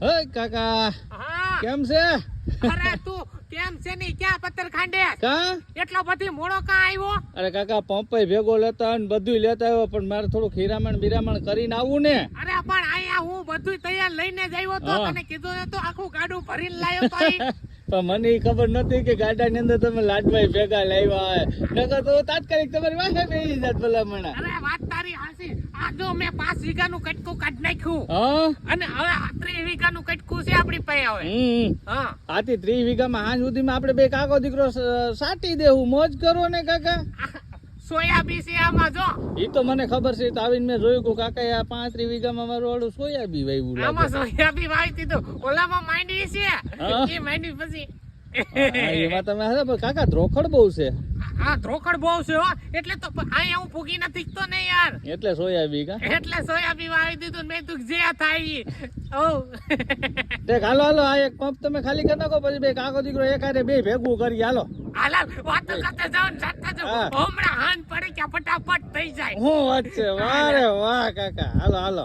હે કાકા હા કેમ છે? અરે તું કેમ છે ની ક્યાં પત્તર ખાંડે કા એટલો બધી મોડો કા આવ્યો? અરે કાકા પંપે ભેગો લેતા ને બધું લેતા આવ્યો પણ મારે થોડું હીરામણ બીરામણ કરીને આવું ને. અરે પણ અહીંયા હું બધું તૈયાર લઈને જ આવ્યો તો હા. તને કીધું ને તો આખું ગાડું ભરીને લાવ્યો તો અહીં. પણ મને ઈ ખબર નથી કે ગાડાની અંદર તમે લાડવાઈ ભેગા લાવ્યા નકર તો તાત્કાલિક તમારી વાહે બેસી જાત ભલામણા. અરે વાત તારી હાસી આ જો મેં 5 વીઘાનું કટકું કાઢી નાખ્યું હા અને હવે 30 વીઘાનું કટકું છે આપણી પાસે હવે. હા આથી 30 વીઘામાં હાંજ સુધીમાં આપણે બે કાકો દીકરો સાટી દેવું મોજ કરો ને કાકા. સોયાબીન છે આમાં જો ઈ તો મને ખબર છે. તો આવીને મેં જોયું કે કાકા આ 35 વીઘામાં મારું વાળું સોયાબી વાવ્યું લાગે. આમાં સોયાબીન વાવી દીધું ઓલામાં માંડવી છે હા. એ માંડવી પછી હા, એમાં તમે હશે પણ કાકા ધ્રોખડ બહુ છે આ ધ્રોકડ બહુ છે હો એટલે તો અહીંયા હું ભૂગી નથી તો ને યાર એટલે સોયાબી કા. એટલે સોયાબીન વાવી દીધું ને મેં તું જે થાય ઈ. ઓ દેખ હાલો હાલો આ એક પંપ તમે ખાલી કરી નાખો પછી બે કાકો દીકરો એકારે બે ભેગું કરી હાલો. હાલા વાતો કરતા જાવ ને જાતા જાવ હા. હમણાં હાન પડે કે ફટાફટ થઈ જાય. હું વાત છે વાહ રે વાહ કાકા હાલો હાલો.